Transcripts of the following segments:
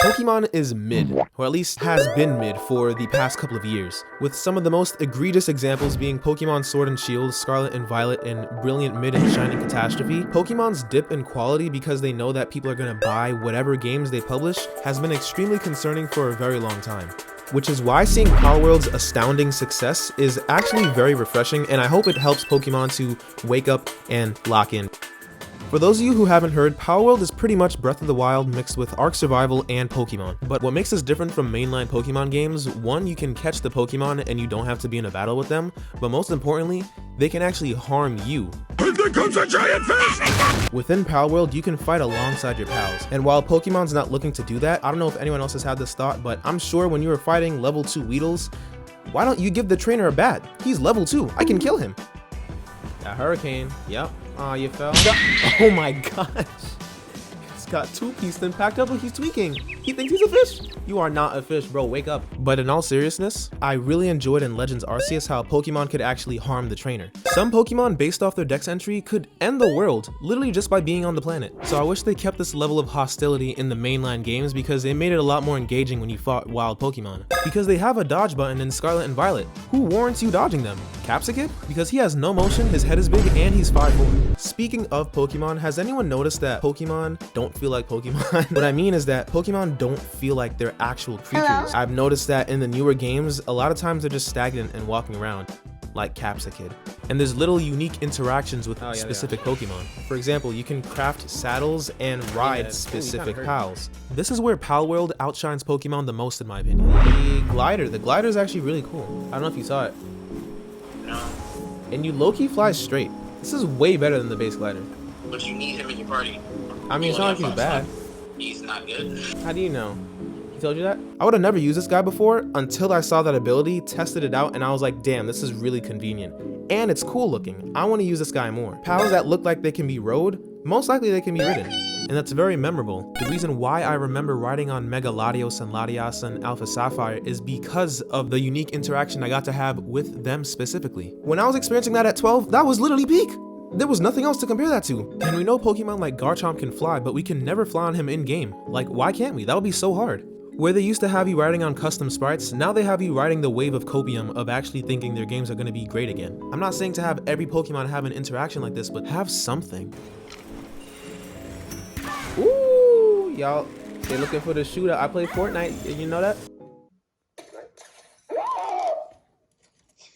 Pokemon is mid, or at least has been mid for the past couple of years, with some of the most egregious examples being Pokemon Sword and Shield, Scarlet and Violet, and Brilliant Mid and Shining Catastrophe. Pokemon's dip in quality because they know that people are gonna buy whatever games they publish has been extremely concerning for a very long time. Which is why seeing Palworld's astounding success is actually very refreshing, and I hope it helps Pokemon to wake up and lock in. For those of you who haven't heard, Palworld is pretty much Breath of the Wild mixed with Ark Survival and Pokemon. But what makes this different from mainline Pokemon games, one, you can catch the Pokemon and you don't have to be in a battle with them, but most importantly, they can actually harm you. And there comes a giant fish! Within Palworld, you can fight alongside your pals, and while Pokemon's not looking to do that, I don't know if anyone else has had this thought, but I'm sure when you were fighting level 2 Weedles, why don't you give the trainer a bat? He's level 2, I can kill him. A hurricane, yep. Aw, you fell. Oh my gosh. He's got 2-piece then packed up, but he's tweaking. He thinks he's a fish. You are not a fish, bro, wake up. But in all seriousness, I really enjoyed in Legends Arceus how Pokemon could actually harm the trainer. Some Pokemon based off their dex entry could end the world, literally just by being on the planet. So I wish they kept this level of hostility in the mainline games because it made it a lot more engaging when you fought wild Pokemon. Because they have a dodge button in Scarlet and Violet. Who warrants you dodging them? Capsicid? Because he has no motion, his head is big, and he's 5'4". Speaking of Pokemon, has anyone noticed that Pokemon don't feel like Pokemon? What I mean is that Pokemon don't feel like they're actual creatures. Hello? I've noticed that in the newer games, a lot of times they're just stagnant and walking around, like Capsicid. And there's little unique interactions with specific Pokemon. For example, you can craft saddles and ride specific pals. This is where Palworld outshines Pokemon the most in my opinion. The glider is actually really cool. I don't know if you saw it. No. And you low-key fly straight. This is way better than the base glider. But you need him in your party. I mean, it's not like he's bad. He's not good. How do you know? He told you that? I would have never used this guy before until I saw that ability, tested it out, and I was like, damn, this is really convenient. And it's cool looking. I want to use this guy more. Pals that look like they can be rode, most likely they can be ridden. And that's very memorable. The reason why I remember riding on Mega Latios and Latias and Alpha Sapphire is because of the unique interaction I got to have with them specifically. When I was experiencing that at 12, that was literally peak. There was nothing else to compare that to. And we know Pokemon like Garchomp can fly, but we can never fly on him in-game. Like, why can't we? That would be so hard. Where they used to have you riding on custom sprites, now they have you riding the wave of copium of actually thinking their games are going to be great again. I'm not saying to have every Pokemon have an interaction like this, but have something. Ooh, y'all, they looking for the shooter. I play Fortnite, did you know that?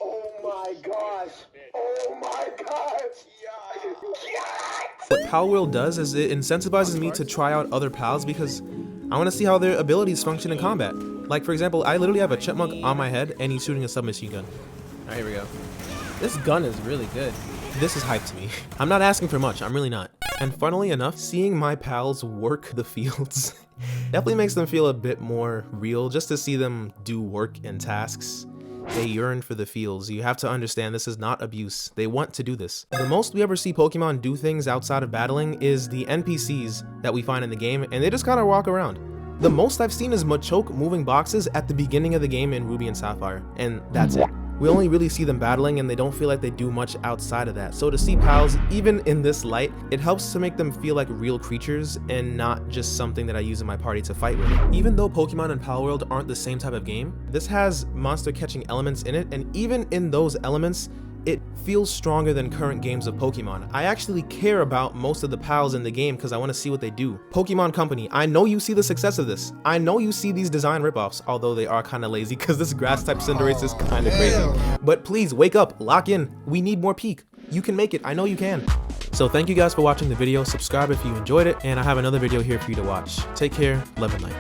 Oh my gosh. Oh my gosh. What Palworld does is it incentivizes me to try out other pals because I want to see how their abilities function in combat. Like for example, I literally have a chipmunk on my head and he's shooting a submachine gun. Alright, here we go. This gun is really good. This is hype to me. I'm not asking for much, I'm really not. And funnily enough, seeing my pals work the fields definitely makes them feel a bit more real, just to see them do work and tasks. They yearn for the fields. You have to understand this is not abuse. They want to do this. The most we ever see Pokemon do things outside of battling is the NPCs that we find in the game, and they just kind of walk around. The most I've seen is Machoke moving boxes at the beginning of the game in Ruby and Sapphire, and that's it. We only really see them battling and they don't feel like they do much outside of that. So to see pals, even in this light, it helps to make them feel like real creatures and not just something that I use in my party to fight with. Even though Pokemon and Palworld aren't the same type of game, this has monster catching elements in it, and even in those elements, it feels stronger than current games of Pokemon. I actually care about most of the pals in the game because I want to see what they do. Pokemon Company, I know you see the success of this. I know you see these design ripoffs, although they are kind of lazy because this grass type Cinderace is kind of crazy. But please wake up, lock in. We need more peak. You can make it, I know you can. So thank you guys for watching the video. Subscribe if you enjoyed it, and I have another video here for you to watch. Take care, love and light.